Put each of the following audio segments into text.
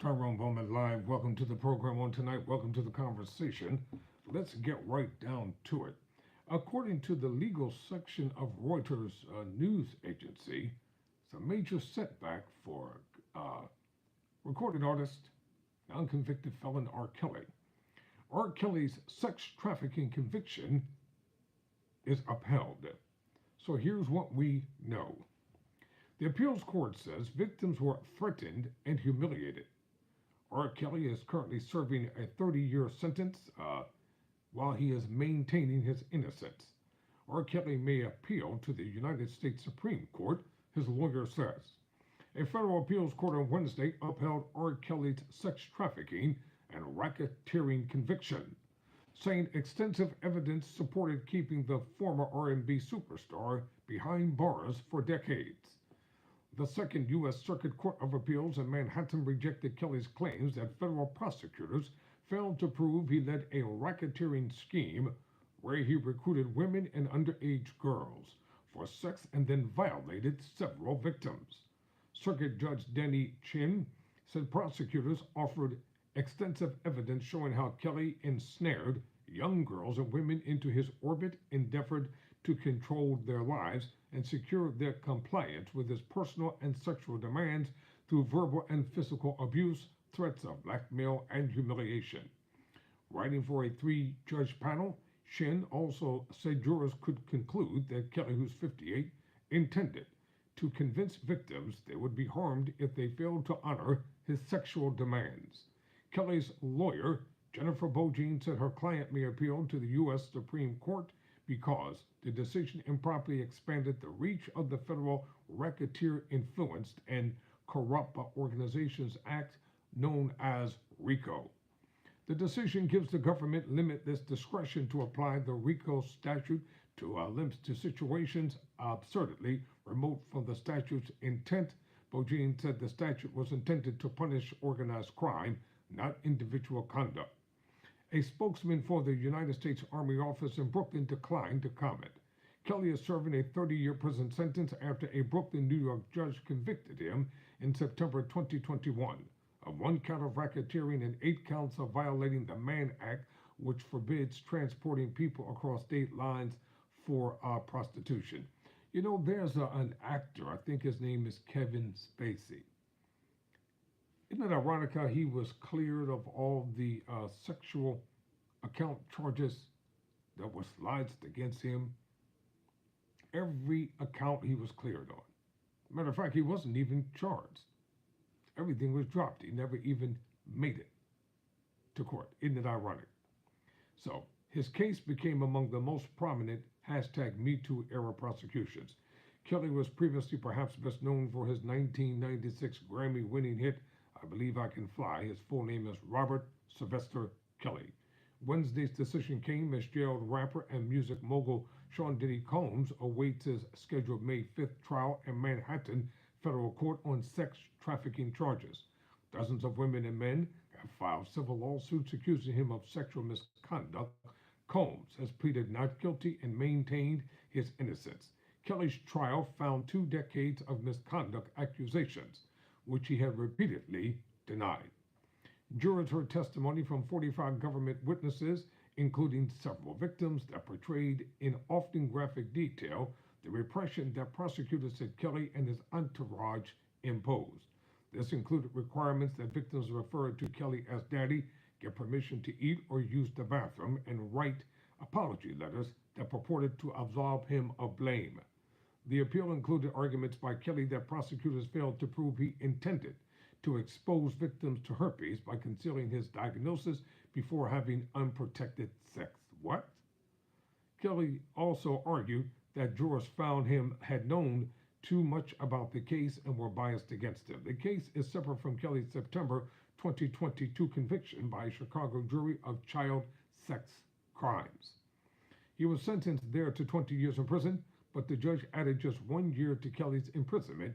Tyrone Bowman live. Welcome to the program on tonight. Welcome to the conversation. Let's get right down to it. According to the legal section of Reuters news agency, it's a major setback for uh, recorded artist, non-convicted felon R. Kelly. R. Kelly's sex trafficking conviction is upheld. So here's what we know. The appeals court says victims were threatened and humiliated. R. Kelly is currently serving a 30-year sentence while he is maintaining his innocence. R. Kelly may appeal to the United States Supreme Court, his lawyer says. A federal appeals court on Wednesday upheld R. Kelly's sex trafficking and racketeering conviction, saying extensive evidence supported keeping the former R&B superstar behind bars for decades. The Second U.S. Circuit Court of Appeals in Manhattan rejected Kelly's claims that federal prosecutors failed to prove he led a racketeering scheme where he recruited women and underage girls for sex and then violated several victims. Circuit Judge Denny Chin said prosecutors offered extensive evidence showing how Kelly ensnared young girls and women into his orbit, endeavored to control their lives and secure their compliance with his personal and sexual demands through verbal and physical abuse, threats of blackmail, and humiliation. Writing for a three-judge panel, Shin also said jurors could conclude that Kelly, who's 58, intended to convince victims they would be harmed if they failed to honor his sexual demands. Kelly's lawyer, Jennifer Bogine, said her client may appeal to the U.S. Supreme Court because the decision improperly expanded the reach of the Federal Racketeer Influenced and Corrupt Organizations Act, known as RICO. The decision gives the government limitless discretion to apply the RICO statute to situations absurdly remote from the statute's intent. Bogine said the statute was intended to punish organized crime, not individual conduct. A spokesman for the United States Army office in Brooklyn declined to comment. Kelly is serving a 30-year prison sentence after a Brooklyn, New York judge convicted him in September 2021 of 1 count of racketeering and 8 counts of violating the Mann Act, which forbids transporting people across state lines for prostitution. You know, there's an actor, I think his name is Kevin Spacey. Isn't it ironic how he was cleared of all the sexual account charges that was lodged against him? Every account he was cleared on. Matter of fact, he wasn't even charged. Everything was dropped. He never even made it to court. Isn't it ironic? So his case became among the most prominent #MeToo era prosecutions. Kelly was previously perhaps best known for his 1996 Grammy-winning hit, I Believe I Can Fly. His full name is Robert Sylvester Kelly. Wednesday's decision came as jailed rapper and music mogul Sean Diddy Combs awaits his scheduled May 5th trial in Manhattan federal court on sex trafficking charges. Dozens of women and men have filed civil lawsuits accusing him of sexual misconduct. Combs has pleaded not guilty and maintained his innocence. Kelly's trial found 2 decades of misconduct accusations, which he had repeatedly denied. Jurors heard testimony from 45 government witnesses, including several victims, that portrayed in often graphic detail the repression that prosecutors said Kelly and his entourage imposed. This included requirements that victims refer to Kelly as daddy, get permission to eat or use the bathroom, and write apology letters that purported to absolve him of blame. The appeal included arguments by Kelly that prosecutors failed to prove he intended to expose victims to herpes by concealing his diagnosis before having unprotected sex. What? Kelly also argued that jurors found him had known too much about the case and were biased against him. The case is separate from Kelly's September 2022 conviction by a Chicago jury of child sex crimes. He was sentenced there to 20 years in prison, but the judge added just 1 year to Kelly's imprisonment,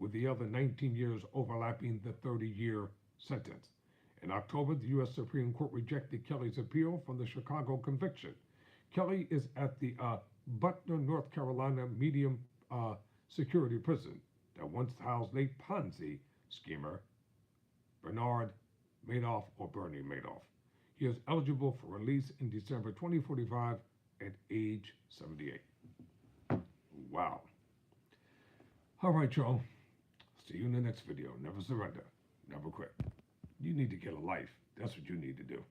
with the other 19 years overlapping the 30-year sentence. In October, the U.S. Supreme Court rejected Kelly's appeal from the Chicago conviction. Kelly is at the Butler, North Carolina medium security prison that once housed late Ponzi schemer Bernard Madoff or Bernie Madoff. He is eligible for release in December 2045 at age 78. Wow. All right, y'all. See you in the next video. Never surrender. Never quit. You need to get a life. That's what you need to do.